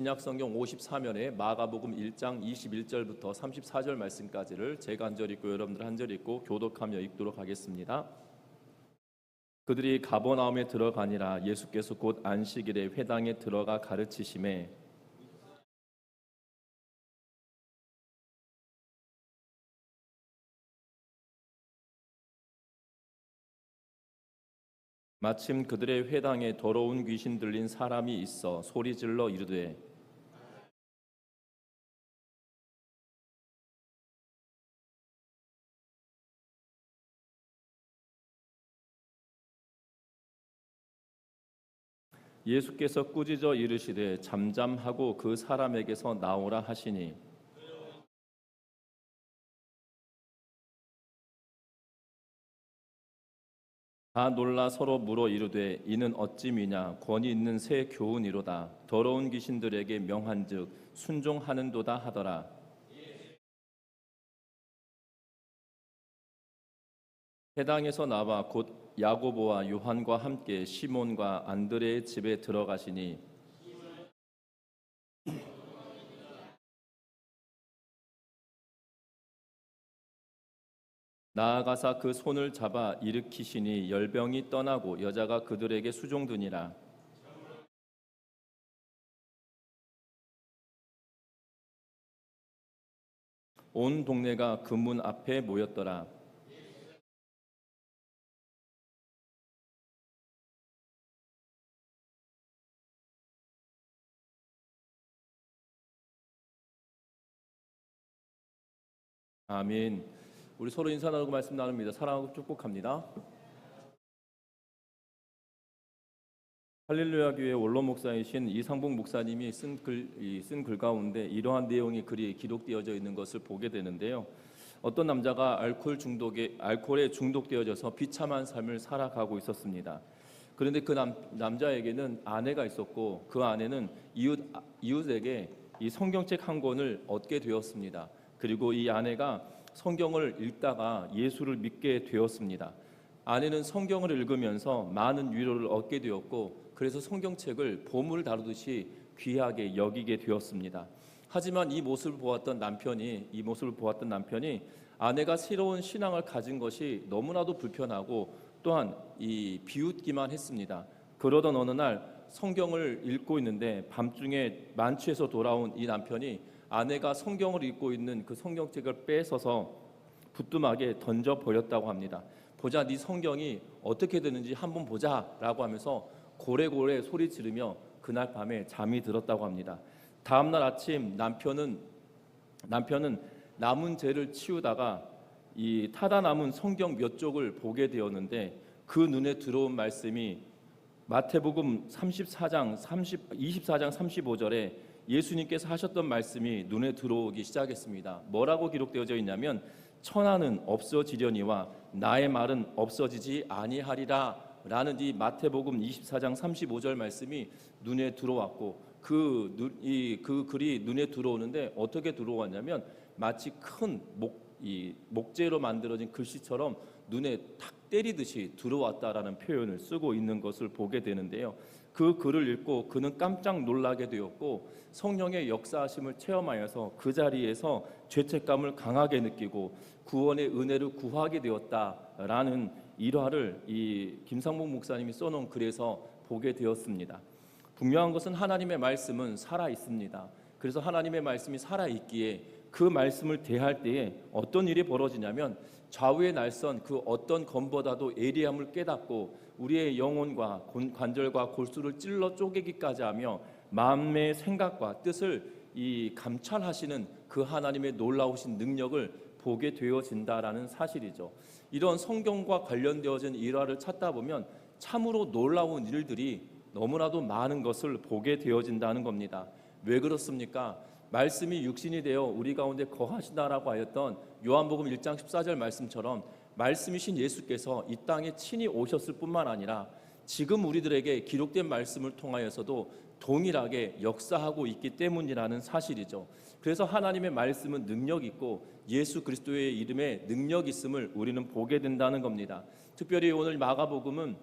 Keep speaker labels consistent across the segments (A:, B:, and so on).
A: 신약성경 54면에 마가복음 1장 21절부터 34절 말씀까지를 제가 한 절 읽고 여러분들 한 절 읽고 교독하며 읽도록 하겠습니다. 그들이 가버나움에 들어가니라. 예수께서 곧 안식일에 회당에 들어가 가르치심에 마침 그들의 회당에 더러운 귀신 들린 사람이 있어 소리질러 이르되 예수께서 꾸짖어 이르시되 잠잠하고 그 사람에게서 나오라 하시니 다 놀라 서로 물어 이르되 이는 어찌 미냐 권위 있는 새 교훈이로다. 더러운 귀신들에게 명한즉 순종하는도다 하더라. 회당에서 나와 곧 야고보와 요한과 함께 시몬과 안드레의 집에 들어가시니 나아가사 그 손을 잡아 일으키시니 열병이 떠나고 여자가 그들에게 수종드니라. 온 동네가 그 문 앞에 모였더라. 아멘. 우리 서로 인사 나누고 말씀 나눕니다. 사랑하고 축복합니다. 할렐루야 교회 원로 목사이신 이상봉 목사님이 쓴 글 가운데 이러한 내용이 글이 기록되어져 있는 것을 보게 되는데요. 어떤 남자가 알코올에 중독되어져서 비참한 삶을 살아가고 있었습니다. 그런데 그 남자에게는 아내가 있었고 그 아내는 이웃에게 이 성경책 한 권을 얻게 되었습니다. 그리고 이 아내가 성경을 읽다가 예수를 믿게 되었습니다. 아내는 성경을 읽으면서 많은 위로를 얻게 되었고 그래서 성경책을 보물 다루듯이 귀하게 여기게 되었습니다. 하지만 이 모습을 보았던 남편이 아내가 새로운 신앙을 가진 것이 너무나도 불편하고 또한 비웃기만 했습니다. 그러던 어느 날 성경을 읽고 있는데 밤중에 만취해서 돌아온 이 남편이 아내가 성경을 읽고 있는 그 성경책을 뺏어서 부뚜막에 던져 버렸다고 합니다. 보자 네 성경이 어떻게 되는지 한번 보자라고 하면서 고래고래 소리 지르며 그날 밤에 잠이 들었다고 합니다. 다음 날 아침 남편은 남은 죄를 치우다가 이 타다 남은 성경 몇 쪽을 보게 되었는데 그 눈에 들어온 말씀이 마태복음 24장 35절에 예수님께서 하셨던 말씀이 눈에 들어오기 시작했습니다. 뭐라고 기록되어져 있냐면 천하는 없어지려니와 나의 말은 없어지지 아니하리라 라는 이 마태복음 24장 35절 말씀이 눈에 들어왔고 그 글이 눈에 들어오는데 어떻게 들어왔냐면 마치 큰 목재로 만들어진 글씨처럼 눈에 탁 때리듯이 들어왔다라는 표현을 쓰고 있는 것을 보게 되는데요. 그 글을 읽고 그는 깜짝 놀라게 되었고 성령의 역사하심을 체험하여서 그 자리에서 죄책감을 강하게 느끼고 구원의 은혜를 구하게 되었다라는 일화를 이 김상봉 목사님이 써놓은 글에서 보게 되었습니다. 분명한 것은 하나님의 말씀은 살아 있습니다. 그래서 하나님의 말씀이 살아 있기에 그 말씀을 대할 때에 어떤 일이 벌어지냐면 좌우의 날선 그 어떤 검보다도 예리함을 깨닫고 우리의 영혼과 관절과 골수를 찔러 쪼개기까지 하며 마음의 생각과 뜻을 감찰하시는 그 하나님의 놀라우신 능력을 보게 되어진다라는 사실이죠. 이런 성경과 관련되어진 일화를 찾다 보면 참으로 놀라운 일들이 너무나도 많은 것을 보게 되어진다는 겁니다. 왜 그렇습니까? 말씀이 육신이 되어 우리 가운데 거하시다라고 하였던 요한복음 1장 14절 말씀처럼 말씀이신 예수께서 이 땅에 친히 오셨을 뿐만 아니라 지금 우리들에게 기록된 말씀을 통하여서도 동일하게 역사하고 있기 때문이라는 사실이죠. 그래서 하나님의 말씀은 능력 있고 예수 그리스도의 이름에 능력 있음을 우리는 보게 된다는 겁니다. 특별히 오늘 마가복음은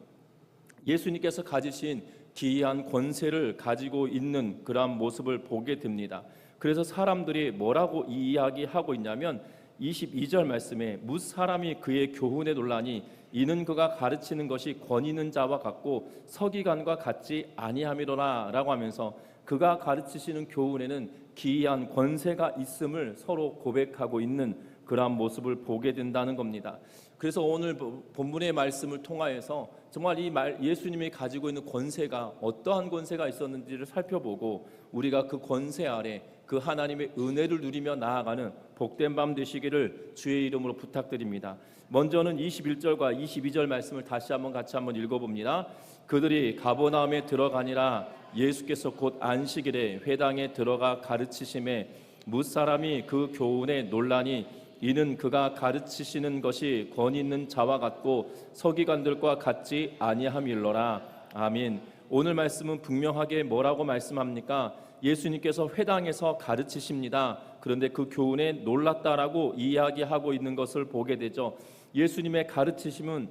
A: 예수님께서 가지신 기이한 권세를 가지고 있는 그러한 모습을 보게 됩니다. 그래서 사람들이 뭐라고 이야기하고 있냐면 22절 말씀에 뭇 사람이 그의 교훈에 놀라니 이는 그가 가르치는 것이 권위 있는 자와 같고 서기관과 같지 아니함이로라 라고 하면서 그가 가르치시는 교훈에는 기이한 권세가 있음을 서로 고백하고 있는 그러한 모습을 보게 된다는 겁니다. 그래서 오늘 본문의 말씀을 통하여서 정말 예수님이 가지고 있는 권세가 어떠한 권세가 있었는지를 살펴보고 우리가 그 권세 아래 그 하나님의 은혜를 누리며 나아가는 복된 밤 되시기를 주의 이름으로 부탁드립니다. 먼저는 21절과 22절 말씀을 다시 같이 한번 읽어봅니다. 그들이 가버나움에 들어가니라. 예수께서 곧 안식일에 회당에 들어가 가르치심에 뭇 사람이 그 교훈에 놀라니 이는 그가 가르치시는 것이 권위 있는 자와 같고 서기관들과 같지 아니함일러라. 아멘. 오늘 말씀은 분명하게 뭐라고 말씀합니까? 예수님께서 회당에서 가르치십니다. 그런데 그 교훈에 놀랐다라고 이야기하고 있는 것을 보게 되죠. 예수님의 가르치심은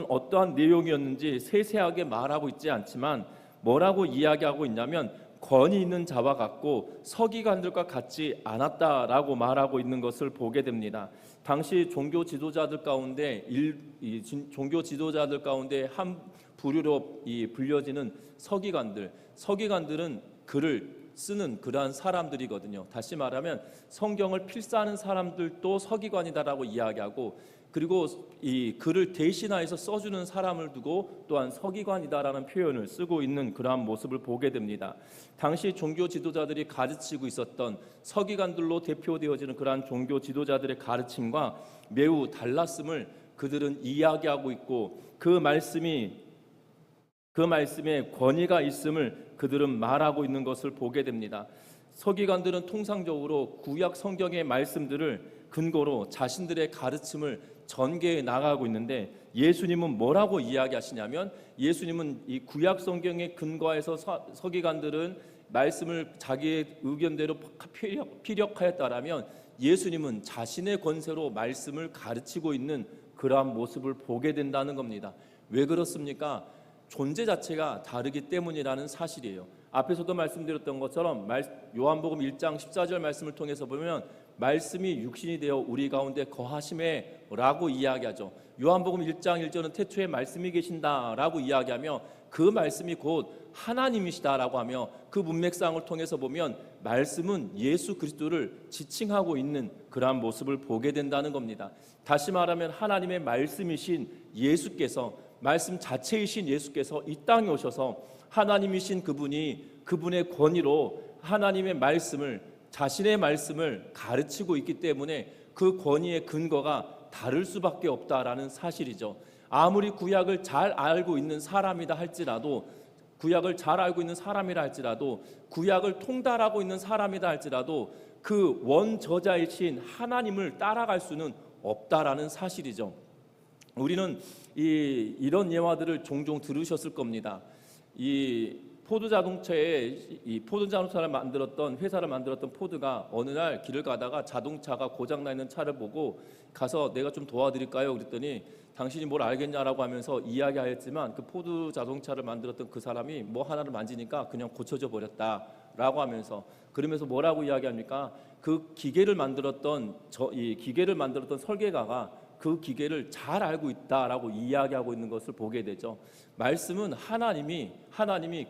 A: 어떠한 내용이었는지 세세하게 말하고 있지 않지만 뭐라고 이야기하고 있냐면 권위 있는 자와 같고 서기관들과 같지 않았다라고 말하고 있는 것을 보게 됩니다. 당시 종교 지도자들 가운데 한 부류로 불려지는 서기관들은 글을 쓰는 그러한 사람들이거든요. 다시 말하면 성경을 필사하는 사람들도 서기관이다라고 이야기하고 그리고 이 글을 대신하여서 써주는 사람을 두고 또한 서기관이다라는 표현을 쓰고 있는 그러한 모습을 보게 됩니다. 당시 종교 지도자들이 가르치고 있었던 서기관들로 대표되어지는 그러한 종교 지도자들의 가르침과 매우 달랐음을 그들은 이야기하고 있고 그 말씀에 권위가 있음을 그들은 말하고 있는 것을 보게 됩니다. 서기관들은 통상적으로 구약 성경의 말씀들을 근거로 자신들의 가르침을 전개해 나가고 있는데 예수님은 뭐라고 이야기하시냐면 예수님은 이 구약 성경에 근거해서 서기관들은 말씀을 자기의 의견대로 피력하였다라면 예수님은 자신의 권세로 말씀을 가르치고 있는 그러한 모습을 보게 된다는 겁니다. 왜 그렇습니까? 존재 자체가 다르기 때문이라는 사실이에요. 앞에서도 말씀드렸던 것처럼 요한복음 1장 14절 말씀을 통해서 보면 말씀이 육신이 되어 우리 가운데 거하심에 라고 이야기하죠. 요한복음 1장 1절은 태초에 말씀이 계신다라고 이야기하며 그 말씀이 곧 하나님이시다라고 하며 그 문맥상을 통해서 보면 말씀은 예수 그리스도를 지칭하고 있는 그러한 모습을 보게 된다는 겁니다. 다시 말하면 하나님의 말씀이신 예수께서 말씀 자체이신 예수께서 이 땅에 오셔서 하나님이신 그분의 권위로 하나님의 말씀을 자신의 말씀을 가르치고 있기 때문에 그 권위의 근거가 다를 수밖에 없다라는 사실이죠. 아무리 구약을 잘 알고 있는 사람이라 할지라도 구약을 통달하고 있는 사람이다 할지라도 그 원저자이신 하나님을 따라갈 수는 없다라는 사실이죠. 우리는 이런 예화들을 종종 들으셨을 겁니다. 이 포도자동차를 만들었던 회사를 만들었던 포드가 어느 날 길을 가다가 자동차가 고장나 있는 차를 보고 가서 내가 좀 도와드릴까요? 그랬더니 당신이 뭘 알겠냐라고 하면서 이야기하였지만 그 포드 자동차를 만들었던 그 사람이 뭐 하나를 만지니까 그냥 고쳐져 버렸다라고 하면서 그러면서 뭐라고 이야기합니까? 그 기계를 만들었던 설계가가 그 기계를 잘 알고 있다라고 이야기하고 있는 것을 보게 되죠. 말씀은 하나님이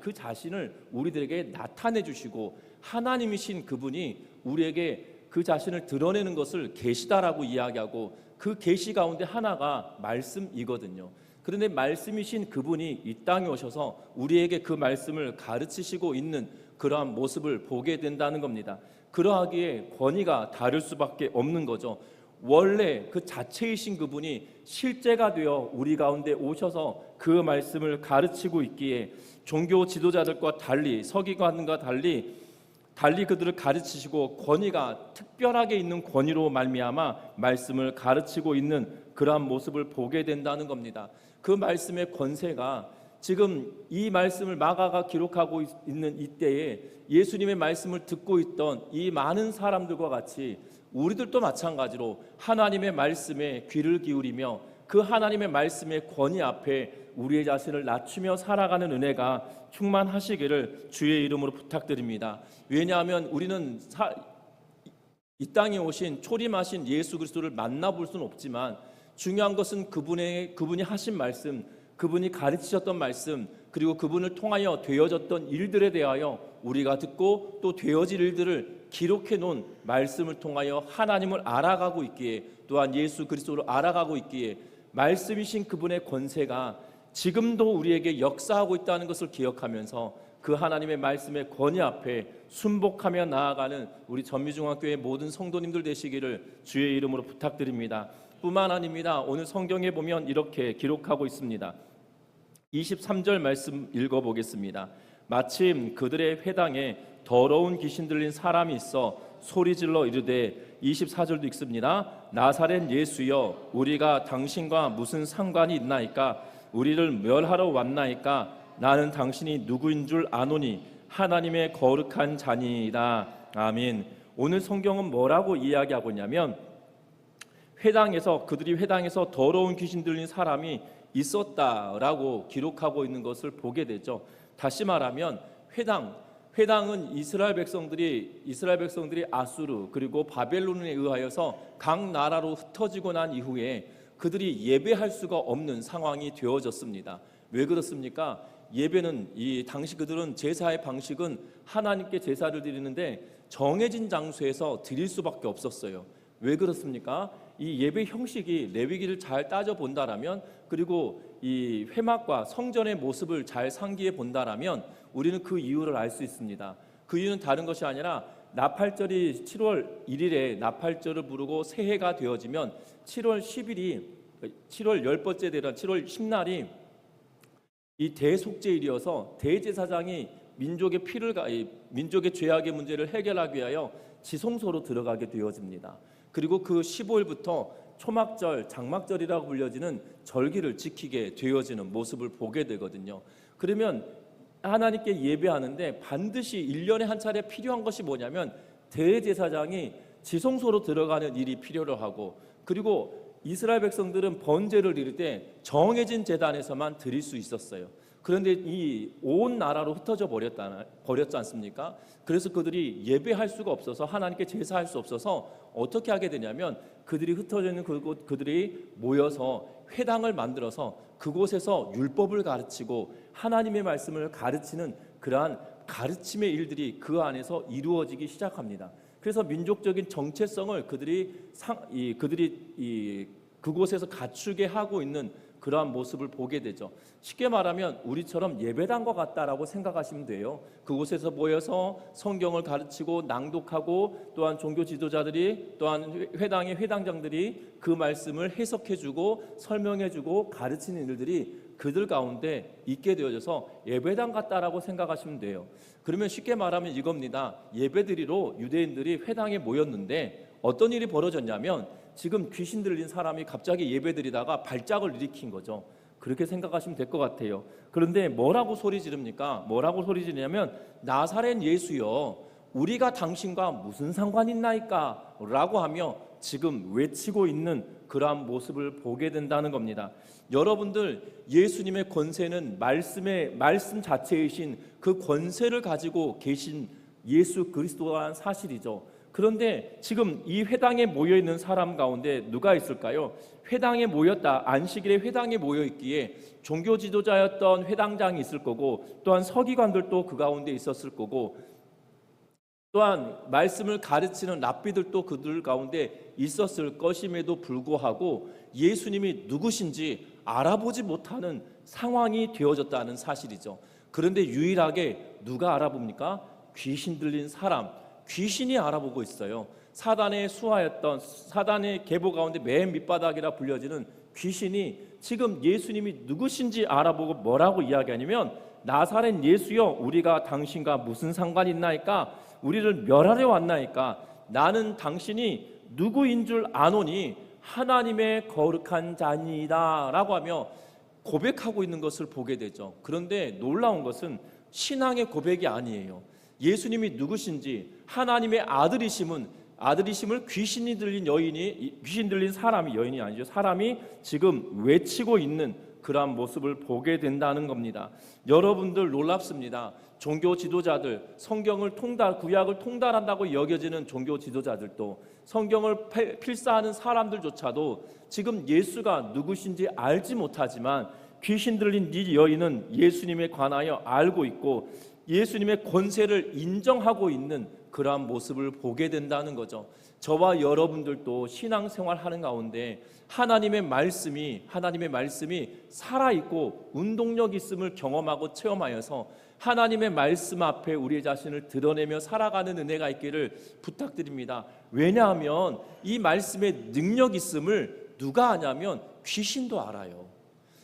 A: 그 자신을 우리들에게 나타내 주시고 하나님이신 그분이 우리에게 그 자신을 드러내는 것을 계시다라고 이야기하고 그 계시 가운데 하나가 말씀이거든요. 그런데 말씀이신 그분이 이 땅에 오셔서 우리에게 그 말씀을 가르치시고 있는 그러한 모습을 보게 된다는 겁니다. 그러하기에 권위가 다를 수밖에 없는 거죠. 원래 그 자체이신 그분이 실제가 되어 우리 가운데 오셔서 그 말씀을 가르치고 있기에 종교 지도자들과 달리 서기관과 달리 그들을 가르치시고 권위가 특별하게 있는 권위로 말미암아 말씀을 가르치고 있는 그러한 모습을 보게 된다는 겁니다. 그 말씀의 권세가 지금 이 말씀을 마가가 기록하고 있는 이때에 예수님의 말씀을 듣고 있던 이 많은 사람들과 같이 우리들도 마찬가지로 하나님의 말씀에 귀를 기울이며 그 하나님의 말씀의 권위 앞에 우리의 자신을 낮추며 살아가는 은혜가 충만하시기를 주의 이름으로 부탁드립니다. 왜냐하면 우리는 이 땅에 오신 초림하신 예수 그리스도를 만나볼 수는 없지만 중요한 것은 그분이 하신 말씀, 그분이 가르치셨던 말씀, 그리고 그분을 통하여 되어졌던 일들에 대하여 우리가 듣고 또 되어질 일들을 기록해 놓은 말씀을 통하여 하나님을 알아가고 있기에, 또한 예수 그리스도를 알아가고 있기에 말씀이신 그분의 권세가 지금도 우리에게 역사하고 있다는 것을 기억하면서 그 하나님의 말씀의 권위 앞에 순복하며 나아가는 우리 전미중학교의 모든 성도님들 되시기를 주의 이름으로 부탁드립니다. 뿐만 아닙니다. 오늘 성경에 보면 이렇게 기록하고 있습니다. 23절 말씀 읽어보겠습니다. 마침 그들의 회당에 더러운 귀신 들린 사람이 있어 소리질러 이르되, 24절도 읽습니다. 나사렛 예수여, 우리가 당신과 무슨 상관이 있나이까? 우리를 멸하러 왔나이까? 나는 당신이 누구인 줄 아노니 하나님의 거룩한 자니이다. 아멘. 오늘 성경은 뭐라고 이야기하고 있냐면, 그들이 회당에서 더러운 귀신 들린 사람이 있었다라고 기록하고 있는 것을 보게 되죠. 다시 말하면 회당은 이스라엘 백성들이 아수르 그리고 바벨론에 의하여서 각 나라로 흩어지고 난 이후에 그들이 예배할 수가 없는 상황이 되어졌습니다. 왜 그렇습니까? 예배는 당시 그들은 제사의 방식은 하나님께 제사를 드리는데 정해진 장소에서 드릴 수밖에 없었어요. 왜 그렇습니까? 이 예배 형식이 레위기를 잘 따져 본다라면, 그리고 이 회막과 성전의 모습을 잘 상기해 본다라면 우리는 그 이유를 알 수 있습니다. 그 이유는 다른 것이 아니라 나팔절이 7월 1일에 나팔절을 부르고 새해가 되어지면 7월 10일이 7월 10번째 되던 7월 10날이 이 대속죄일이어서 대제사장이 민족의 죄악의 문제를 해결하기 위하여 지성소로 들어가게 되어집니다. 그리고 그 15일부터 초막절, 장막절이라고 불려지는 절기를 지키게 되어지는 모습을 보게 되거든요. 그러면 하나님께 예배하는데 반드시 1년에 한 차례 필요한 것이 뭐냐면 대제사장이 지성소로 들어가는 일이 필요로 하고, 그리고 이스라엘 백성들은 번제를 드릴 때 정해진 제단에서만 드릴 수 있었어요. 그런데 이 온 나라로 흩어져 버렸지 않습니까? 그래서 그들이 예배할 수가 없어서, 하나님께 제사할 수 없어서 어떻게 하게 되냐면 그들이 흩어져 있는 그곳, 그들이 모여서 회당을 만들어서 그곳에서 율법을 가르치고 하나님의 말씀을 가르치는 그러한 가르침의 일들이 그 안에서 이루어지기 시작합니다. 그래서 민족적인 정체성을 그들이 그곳에서 갖추게 하고 있는 그러한 모습을 보게 되죠. 쉽게 말하면 우리처럼 예배당과 같다라고 생각하시면 돼요. 그곳에서 모여서 성경을 가르치고 낭독하고, 또한 종교 지도자들이, 또한 회당의 회당장들이 그 말씀을 해석해주고 설명해주고 가르치는 일들이 그들 가운데 있게 되어져서 예배당 같다라고 생각하시면 돼요. 그러면 쉽게 말하면 이겁니다. 예배드리러 유대인들이 회당에 모였는데 어떤 일이 벌어졌냐면, 지금 귀신 들린 사람이 갑자기 예배드리다가 발작을 일으킨 거죠. 그렇게 생각하시면 될 것 같아요. 그런데 뭐라고 소리 지릅니까? 뭐라고 소리 지르냐면, 나사렛 예수여, 우리가 당신과 무슨 상관이 있나이까? 라고 하며 지금 외치고 있는 그러한 모습을 보게 된다는 겁니다. 여러분들, 예수님의 권세는 말씀 자체이신 그 권세를 가지고 계신 예수 그리스도라는 사실이죠. 그런데 지금 이 회당에 모여있는 사람 가운데 누가 있을까요? 회당에 모였다, 안식일에 회당에 모여있기에 종교 지도자였던 회당장이 있을 거고, 또한 서기관들도 그 가운데 있었을 거고, 또한 말씀을 가르치는 랍비들도 그들 가운데 있었을 것임에도 불구하고 예수님이 누구신지 알아보지 못하는 상황이 되어졌다는 사실이죠. 그런데 유일하게 누가 알아봅니까? 귀신 들린 사람, 귀신이 알아보고 있어요. 사단의 수하였던, 사단의 계보 가운데 맨 밑바닥이라 불려지는 귀신이 지금 예수님이 누구신지 알아보고 뭐라고 이야기하냐면, 나사렛 예수여, 우리가 당신과 무슨 상관이 있나이까? 우리를 멸하려 왔나이까? 나는 당신이 누구인 줄 아노니 하나님의 거룩한 자니이다 라고 하며 고백하고 있는 것을 보게 되죠. 그런데 놀라운 것은 신앙의 고백이 아니에요. 예수님이 누구신지, 하나님의 아들이심을 귀신 들린 사람이, 여인이 아니죠, 사람이 지금 외치고 있는 그러한 모습을 보게 된다는 겁니다. 여러분들 놀랍습니다. 종교 지도자들, 성경을 구약을 통달한다고 여겨지는 종교 지도자들도, 성경을 필사하는 사람들조차도 지금 예수가 누구신지 알지 못하지만 귀신 들린 이 여인은 예수님에 관하여 알고 있고 예수님의 권세를 인정하고 있는 그러한 모습을 보게 된다는 거죠. 저와 여러분들도 신앙생활하는 가운데 하나님의 말씀이 살아있고 운동력 있음을 경험하고 체험하여서 하나님의 말씀 앞에 우리 자신을 드러내며 살아가는 은혜가 있기를 부탁드립니다. 왜냐하면 이 말씀의 능력 있음을 누가 아냐면 귀신도 알아요.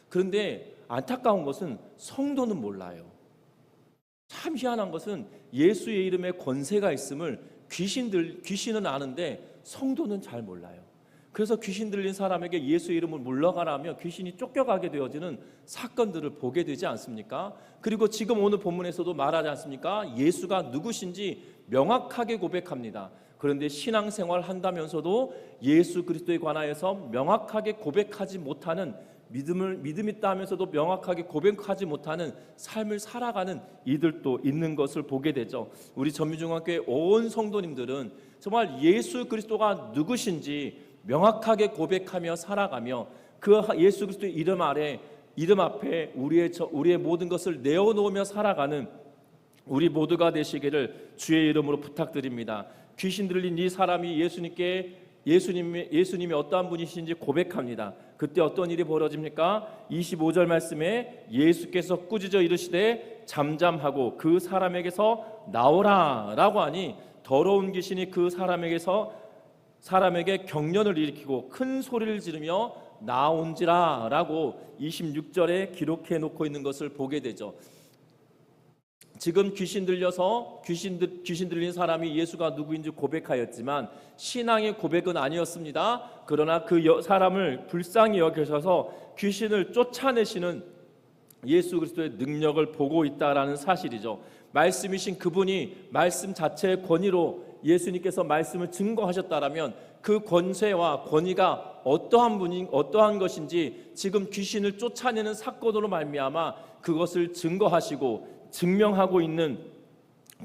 A: 그런데 안타까운 것은 성도는 몰라요. 참 희한한 것은 예수의 이름에 권세가 있음을 귀신은 아는데 성도는 잘 몰라요. 그래서 귀신 들린 사람에게 예수의 이름을 물러가라며 귀신이 쫓겨가게 되어지는 사건들을 보게 되지 않습니까? 그리고 지금 오늘 본문에서도 말하지 않습니까? 예수가 누구신지 명확하게 고백합니다. 그런데 신앙생활 한다면서도 예수 그리스도에 관하여서 명확하게 고백하지 못하는, 믿음 있다 하면서도 명확하게 고백하지 못하는 삶을 살아가는 이들도 있는 것을 보게 되죠. 우리 전미중앙교회 온 성도님들은 정말 예수 그리스도가 누구신지 명확하게 고백하며 살아가며 그 예수 그리스도의 이름 앞에 우리의 모든 것을 내어놓으며 살아가는 우리 모두가 되시기를 주의 이름으로 부탁드립니다. 귀신 들린 이 사람이 예수님이 어떠한 분이신지 고백합니다. 그때 어떤 일이 벌어집니까? 25절 말씀에 예수께서 꾸짖어 이르시되 잠잠하고 그 사람에게서 나오라 라고 하니 더러운 귀신이 그 사람에게 경련을 일으키고 큰 소리를 지르며 나온지라 라고 26절에 기록해 놓고 있는 것을 보게 되죠. 지금 귀신 들린 사람이 예수가 누구인지 고백하였지만 신앙의 고백은 아니었습니다. 그러나 그 사람을 불쌍히 여기셔서 귀신을 쫓아내시는 예수 그리스도의 능력을 보고 있다라는 사실이죠. 말씀이신 그분이 말씀 자체의 권위로 예수님께서 말씀을 증거하셨다라면 그 권세와 권위가 어떠한 것인지 지금 귀신을 쫓아내는 사건으로 말미암아 그것을 증거하시고 증명하고 있는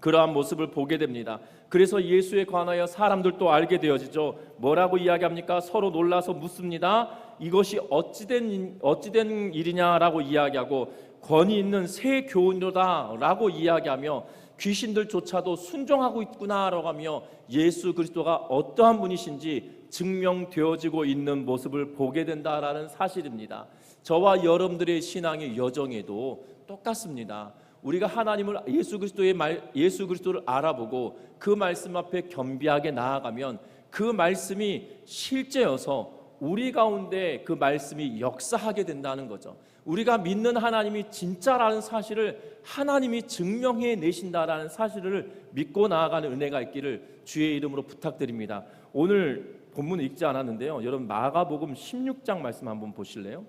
A: 그러한 모습을 보게 됩니다. 그래서 예수에 관하여 사람들도 알게 되어지죠. 뭐라고 이야기합니까? 서로 놀라서 묻습니다. 이것이 어찌된 일이냐라고 이야기하고 권위 있는 새 교훈이로다라고 이야기하며 귀신들조차도 순종하고 있구나라고 하며 예수 그리스도가 어떠한 분이신지 증명되어지고 있는 모습을 보게 된다라는 사실입니다. 저와 여러분들의 신앙의 여정에도 똑같습니다. 우리가 하나님을 예수 그리스도를 알아보고 그 말씀 앞에 겸비하게 나아가면 그 말씀이 실제여서 우리 가운데 그 말씀이 역사하게 된다는 거죠. 우리가 믿는 하나님이 진짜라는 사실을 하나님이 증명해 내신다라는 사실을 믿고 나아가는 은혜가 있기를 주의 이름으로 부탁드립니다. 오늘 본문 읽지 않았는데요. 여러분 마가복음 16장 말씀 한번 보실래요?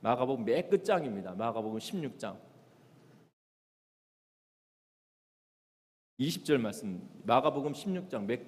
A: 마가복음 맨 끝장입니다. 마가복음 16장 20절 말씀, 마가복음 16장 맨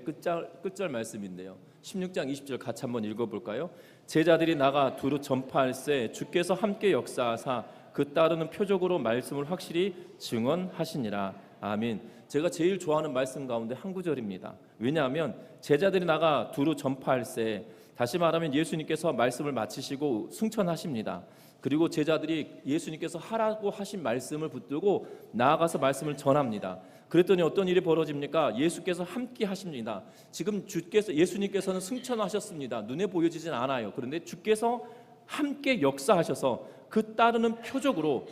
A: 끝절 말씀인데요. 16장 20절 같이 한번 읽어볼까요? 제자들이 나가 두루 전파할세 주께서 함께 역사하사 그 따르는 표적으로 말씀을 확실히 증언하시니라. 아멘. 제가 제일 좋아하는 말씀 가운데 한 구절입니다. 왜냐하면 제자들이 나가 두루 전파할세, 다시 말하면 예수님께서 말씀을 마치시고 승천하십니다. 그리고 제자들이 예수님께서 하라고 하신 말씀을 붙들고 나아가서 말씀을 전합니다. 그랬더니 어떤 일이 벌어집니까? 예수께서 함께 하십니다. 지금 예수님께서는 승천하셨습니다. 눈에 보여지진 않아요. 그런데 주께서 함께 역사하셔서 그 따르는 표적으로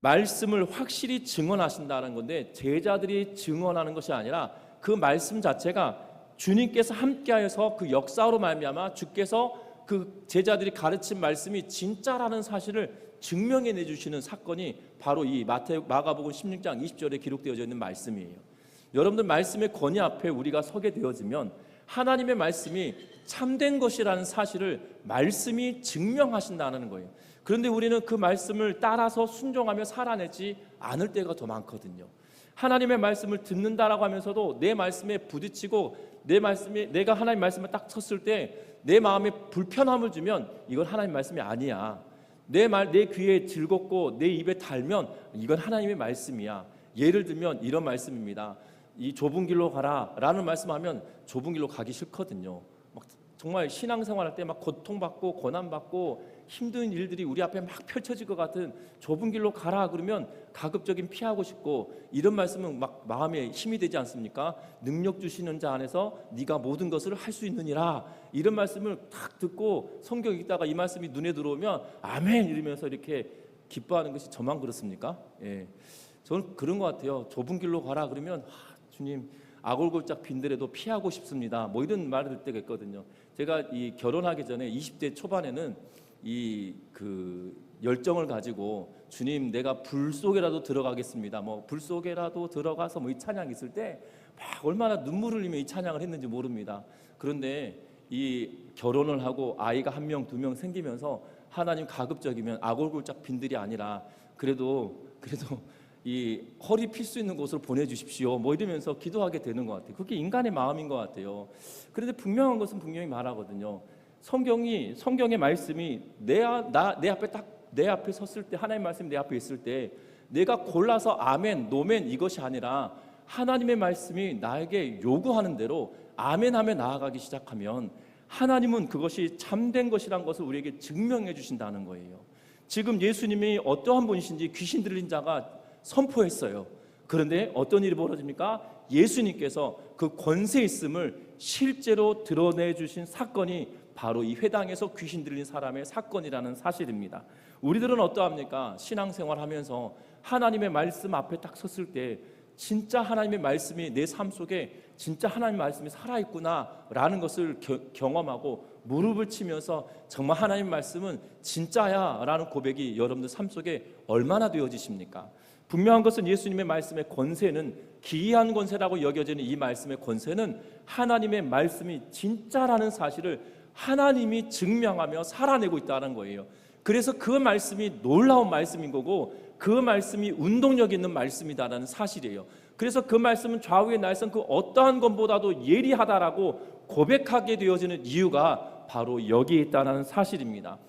A: 말씀을 확실히 증언하신다는 건데, 제자들이 증언하는 것이 아니라 그 말씀 자체가 주님께서 함께하여서 그 역사로 말미암아 주께서 그 제자들이 가르친 말씀이 진짜라는 사실을 증명해 내주시는 사건이 바로 이 마가복음 16장 20절에 기록되어져 있는 말씀이에요. 여러분들 말씀의 권위 앞에 우리가 서게 되어지면 하나님의 말씀이 참된 것이라는 사실을 말씀이 증명하신다는 거예요. 그런데 우리는 그 말씀을 따라서 순종하며 살아내지 않을 때가 더 많거든요. 하나님의 말씀을 듣는다라고 하면서도 내 말씀에 부딪히고 내가 하나님 말씀을 딱 쳤을 때 내 마음에 불편함을 주면 이건 하나님 말씀이 아니야. 내 귀에 즐겁고 내 입에 달면 이건 하나님의 말씀이야. 예를 들면 이런 말씀입니다. 이 좁은 길로 가라라는 말씀하면 좁은 길로 가기 싫거든요. 막 정말 신앙생활할 때 막 고통받고 고난받고 힘든 일들이 우리 앞에 막 펼쳐질 것 같은 좁은 길로 가라 그러면 가급적인 피하고 싶고, 이런 말씀은 막 마음에 힘이 되지 않습니까? 능력 주시는 자 안에서 네가 모든 것을 할 수 있느니라, 이런 말씀을 딱 듣고 성경 읽다가 이 말씀이 눈에 들어오면 아멘 이러면서 이렇게 기뻐하는 것이 저만 그렇습니까? 예, 저는 그런 것 같아요. 좁은 길로 가라 그러면 주님 아골골짝 빈들에도 피하고 싶습니다. 뭐 이런 말을 들 때가 있거든요. 제가 이 결혼하기 전에 20대 초반에는 그 열정을 가지고 주님 내가 불 속에라도 들어가겠습니다. 뭐 불 속에라도 들어가서 뭐 이 찬양 있을 때 막 얼마나 눈물을 흘리며 이 찬양을 했는지 모릅니다. 그런데 이 결혼을 하고 아이가 1명, 2명 생기면서 하나님 가급적이면 아골골짝 빈들이 아니라 그래도 이 허리 필 수 있는 곳으로 보내주십시오. 뭐 이러면서 기도하게 되는 것 같아요. 그게 인간의 마음인 것 같아요. 그런데 분명한 것은 분명히 말하거든요. 성경의 말씀이 내 앞에 섰을 때, 하나님의 말씀이 내 앞에 있을 때 내가 골라서 아멘, 노멘 이것이 아니라 하나님의 말씀이 나에게 요구하는 대로 아멘하며 나아가기 시작하면 하나님은 그것이 참된 것이란 것을 우리에게 증명해 주신다는 거예요. 지금 예수님이 어떠한 분이신지 귀신 들린 자가 선포했어요. 그런데 어떤 일이 벌어집니까? 예수님께서 그 권세 있음을 실제로 드러내 주신 사건이 바로 이 회당에서 귀신 들린 사람의 사건이라는 사실입니다. 우리들은 어떠합니까? 신앙생활하면서 하나님의 말씀 앞에 딱 섰을 때 진짜 하나님의 말씀이 내 삶 속에 진짜 하나님의 말씀이 살아있구나라는 것을 경험하고 무릎을 치면서 정말 하나님의 말씀은 진짜야 라는 고백이 여러분들 삶 속에 얼마나 되어지십니까? 분명한 것은 예수님의 말씀의 권세는 기이한 권세라고 여겨지는 이 말씀의 권세는 하나님의 말씀이 진짜라는 사실을 하나님이 증명하며 살아내고 있다는 거예요. 그래서 그 말씀이 놀라운 말씀인 거고 그 말씀이 운동력 있는 말씀이다라는 사실이에요. 그래서 그 말씀은 좌우의 날선 그 어떠한 것보다도 예리하다라고 고백하게 되어지는 이유가 바로 여기에 있다는 사실입니다.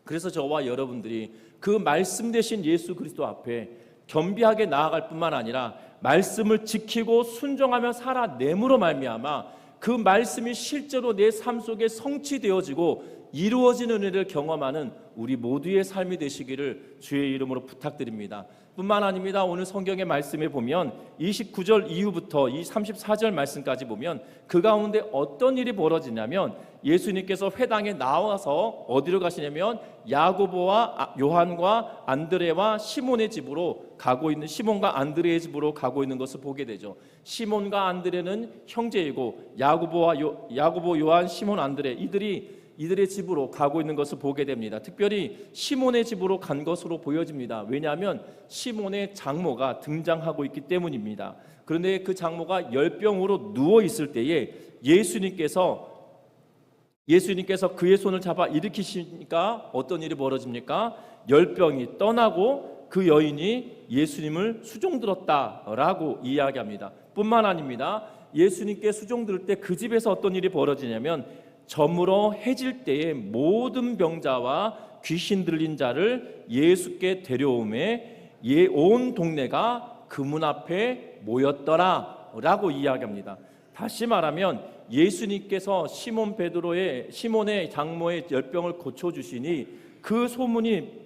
A: 그래서 저와 여러분들이 그 말씀 되신 예수 그리스도 앞에 겸비하게 나아갈 뿐만 아니라 말씀을 지키고 순종하며 살아냄으로 말미암아 그 말씀이 실제로 내 삶 속에 성취되어지고 이루어지는 은혜를 경험하는 우리 모두의 삶이 되시기를 주의 이름으로 부탁드립니다. 뿐만 아닙니다. 오늘 성경의 말씀에 보면 29절 이후부터 이 34절 말씀까지 보면 그 가운데 어떤 일이 벌어지냐면 예수님께서 회당에 나와서 어디로 가시냐면 야고보와 요한과 안드레와 시몬의 집으로 가고 있는, 시몬과 안드레의 집으로 가고 있는 것을 보게 되죠. 시몬과 안드레는 형제이고 야고보, 요한, 시몬, 안드레 이들의 집으로 가고 있는 것을 보게 됩니다. 특별히 시몬의 집으로 간 것으로 보여집니다. 왜냐하면 시몬의 장모가 등장하고 있기 때문입니다. 그런데 그 장모가 열병으로 누워 있을 때에 예수님께서 그의 손을 잡아 일으키시니까 어떤 일이 벌어집니까? 열병이 떠나고 그 여인이 예수님을 수종들었다라고 이야기합니다. 뿐만 아닙니다. 예수님께 수종들을 때 그 집에서 어떤 일이 벌어지냐면 저물어 해질 때에 모든 병자와 귀신 들린 자를 예수께 데려오매 온 동네가 그 문 앞에 모였더라라고 이야기합니다. 다시 말하면 예수님께서 시몬의 장모의 열병을 고쳐주시니 그 소문이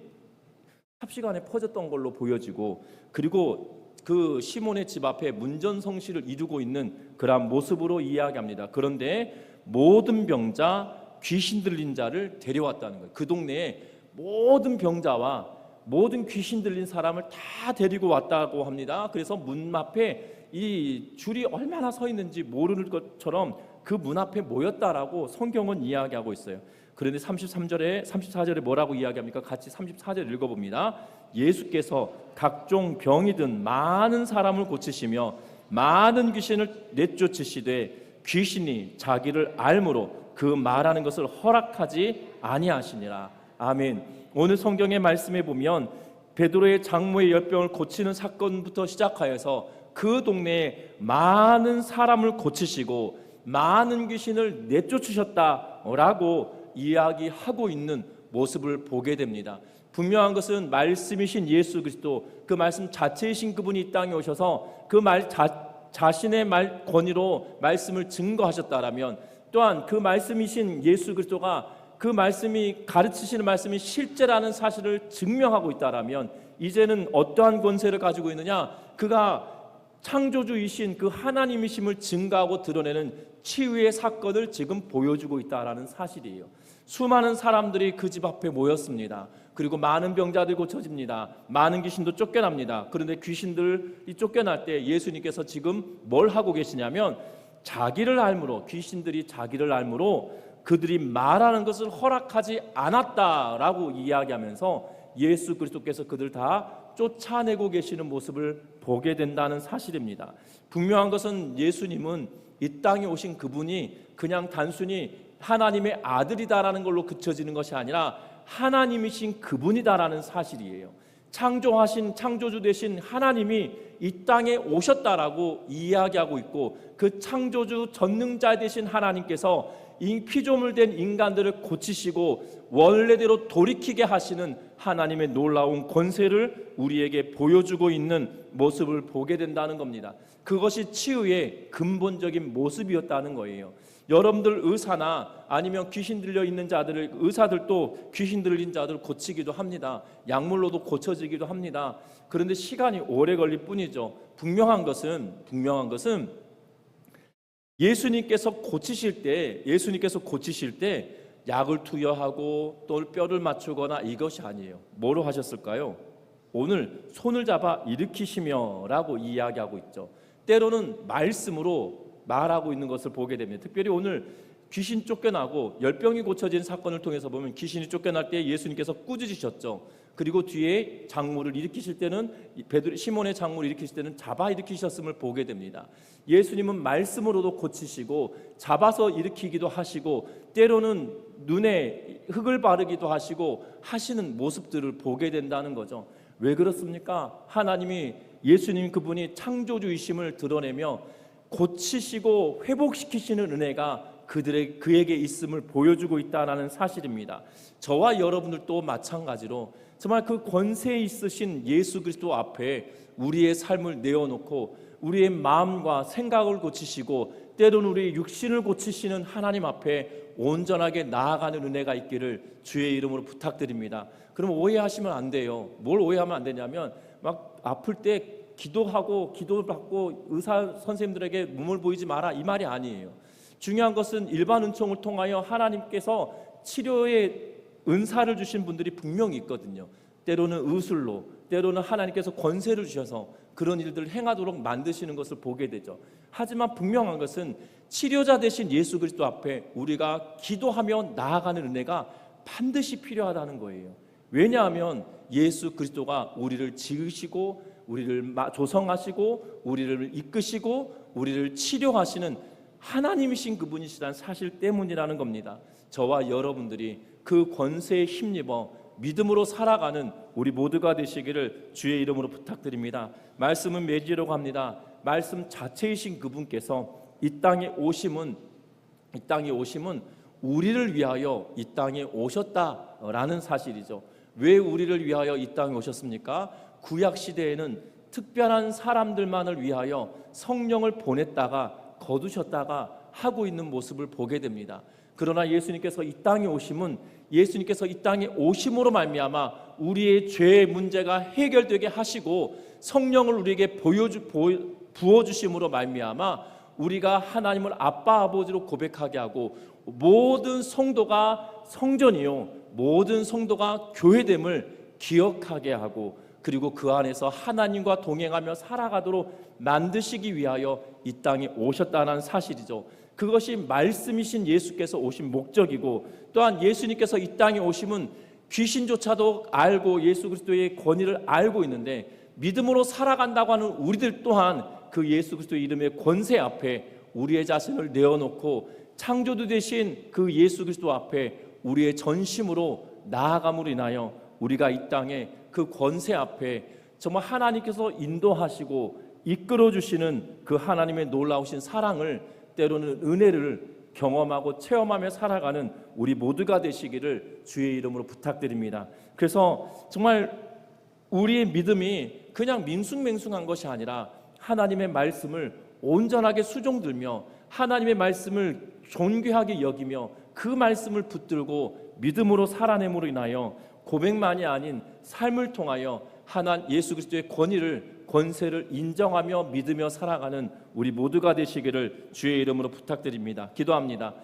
A: 삽시간에 퍼졌던 걸로 보여지고, 그리고 그 시몬의 집 앞에 문전성시를 이루고 있는 그러한 모습으로 이야기합니다. 그런데 모든 병자, 귀신 들린 자를 데려왔다는 거예요. 그 동네에 모든 병자와 모든 귀신 들린 사람을 다 데리고 왔다고 합니다. 그래서 문 앞에 이 줄이 얼마나 서 있는지 모르는 것처럼 그 문 앞에 모였다라고 성경은 이야기하고 있어요. 그런데 34절에 뭐라고 이야기합니까? 같이 34절 읽어봅니다. 예수께서 각종 병이 든 많은 사람을 고치시며 많은 귀신을 내쫓으시되 귀신이 자기를 알므로 그 말하는 것을 허락하지 아니하시니라. 아멘. 오늘 성경의 말씀에 보면 베드로의 장모의 열병을 고치는 사건부터 시작하여서 그 동네에 많은 사람을 고치시고 많은 귀신을 내쫓으셨다라고 이야기하고 있는 모습을 보게 됩니다. 분명한 것은 말씀이신 예수 그리스도, 그 말씀 자체이신 그분이 이 땅에 오셔서 그 자신의 말 권위로 말씀을 증거하셨다라면, 또한 그 말씀이신 예수 그리스도가 그 말씀이 가르치시는 말씀이 실제라는 사실을 증명하고 있다라면, 이제는 어떠한 권세를 가지고 있느냐? 그가 창조주이신 그 하나님이심을 증거하고 드러내는 치유의 사건을 지금 보여주고 있다라는 사실이에요. 수많은 사람들이 그 집 앞에 모였습니다. 그리고 많은 병자들이 고쳐집니다. 많은 귀신도 쫓겨납니다. 그런데 귀신들이 쫓겨날 때 예수님께서 지금 뭘 하고 계시냐면, 자기를 알므로, 귀신들이 자기를 알므로 그들이 말하는 것을 허락하지 않았다라고 이야기하면서 예수 그리스도께서 그들 다 쫓아내고 계시는 모습을 보게 된다는 사실입니다. 분명한 것은 예수님은 이 땅에 오신 그분이 그냥 단순히 하나님의 아들이다라는 걸로 그쳐지는 것이 아니라 하나님이신 그분이다라는 사실이에요. 창조하신 창조주 되신 하나님이 이 땅에 오셨다라고 이야기하고 있고, 그 창조주 전능자 되신 하나님께서 피조물 된 인간들을 고치시고 원래대로 돌이키게 하시는 하나님의 놀라운 권세를 우리에게 보여주고 있는 모습을 보게 된다는 겁니다. 그것이 치유의 근본적인 모습이었다는 거예요. 여러분들 의사나 아니면 귀신 들려 있는 자들을, 의사들도 귀신 들린 자들을 고치기도 합니다. 약물로도 고쳐지기도 합니다. 그런데 시간이 오래 걸릴 뿐이죠. 분명한 것은 예수님께서 고치실 때 약을 투여하고 또 뼈를 맞추거나 이것이 아니에요. 뭐로 하셨을까요? 오늘 손을 잡아 일으키시며라고 이야기하고 있죠. 때로는 말씀으로 말하고 있는 것을 보게 됩니다. 특별히 오늘 귀신 쫓겨나고 열병이 고쳐진 사건을 통해서 보면, 귀신이 쫓겨날 때 예수님께서 꾸짖으셨죠. 그리고 뒤에 장물을 일으키실 때는, 시몬의 장물을 일으키실 때는 잡아 일으키셨음을 보게 됩니다. 예수님은 말씀으로도 고치시고 잡아서 일으키기도 하시고, 때로는 눈에 흙을 바르기도 하시고 하시는 모습들을 보게 된다는 거죠. 왜 그렇습니까? 하나님이, 예수님 그분이 창조주이심을 드러내며 고치시고 회복시키시는 은혜가 그에게 있음을 보여주고 있다는 사실입니다. 저와 여러분들도 마찬가지로 정말 그 권세 있으신 예수 그리스도 앞에 우리의 삶을 내어놓고 우리의 마음과 생각을 고치시고 때로는 우리의 육신을 고치시는 하나님 앞에 온전하게 나아가는 은혜가 있기를 주의 이름으로 부탁드립니다. 그럼 오해하시면 안 돼요. 뭘 오해하면 안 되냐면, 막 아플 때 기도하고 기도를 받고 의사 선생님들에게 몸을 보이지 마라, 이 말이 아니에요. 중요한 것은 일반 은총을 통하여 하나님께서 치료의 은사를 주신 분들이 분명히 있거든요. 때로는 의술로, 때로는 하나님께서 권세를 주셔서 그런 일들을 행하도록 만드시는 것을 보게 되죠. 하지만 분명한 것은 치료자 되신 예수 그리스도 앞에 우리가 기도하며 나아가는 은혜가 반드시 필요하다는 거예요. 왜냐하면 예수 그리스도가 우리를 지으시고 우리를 조성하시고 우리를 이끄시고 우리를 치료하시는 하나님이신 그분이시라는 사실 때문이라는 겁니다. 저와 여러분들이 그 권세에 힘입어 믿음으로 살아가는 우리 모두가 되시기를 주의 이름으로 부탁드립니다. 말씀은 맺으려고 합니다. 말씀 자체이신 그분께서 이 땅에 오심은 우리를 위하여 이 땅에 오셨다라는 사실이죠. 왜 우리를 위하여 이 땅에 오셨습니까? 구약 시대에는 특별한 사람들만을 위하여 성령을 보냈다가 거두셨다가 하고 있는 모습을 보게 됩니다. 그러나 예수님께서 이 땅에 오심으로 말미암아 우리의 죄의 문제가 해결되게 하시고 성령을 우리에게 부어주심으로 말미암아 우리가 하나님을 아빠 아버지로 고백하게 하고 모든 성도가 성전이요 모든 성도가 교회됨을 기억하게 하고 그리고 그 안에서 하나님과 동행하며 살아가도록 만드시기 위하여 이 땅에 오셨다는 사실이죠. 그것이 말씀이신 예수께서 오신 목적이고, 또한 예수님께서 이 땅에 오심은 귀신조차도 알고 예수 그리스도의 권위를 알고 있는데 믿음으로 살아간다고 하는 우리들 또한 그 예수 그리스도의 이름의 권세 앞에 우리의 자신을 내어놓고 창조주 되신 그 예수 그리스도 앞에 우리의 전심으로 나아감으로 인하여 우리가 이 땅에 그 권세 앞에 정말 하나님께서 인도하시고 이끌어주시는 그 하나님의 놀라우신 사랑을, 때로는 은혜를 경험하고 체험하며 살아가는 우리 모두가 되시기를 주의 이름으로 부탁드립니다. 그래서 정말 우리의 믿음이 그냥 밍숭맹숭한 것이 아니라 하나님의 말씀을 온전하게 수종들며 하나님의 말씀을 존귀하게 여기며 그 말씀을 붙들고 믿음으로 살아냄으로 인하여 고백만이 아닌 삶을 통하여 예수 그리스도의 권세를 인정하며 믿으며 살아가는 우리 모두가 되시기를 주의 이름으로 부탁드립니다. 기도합니다.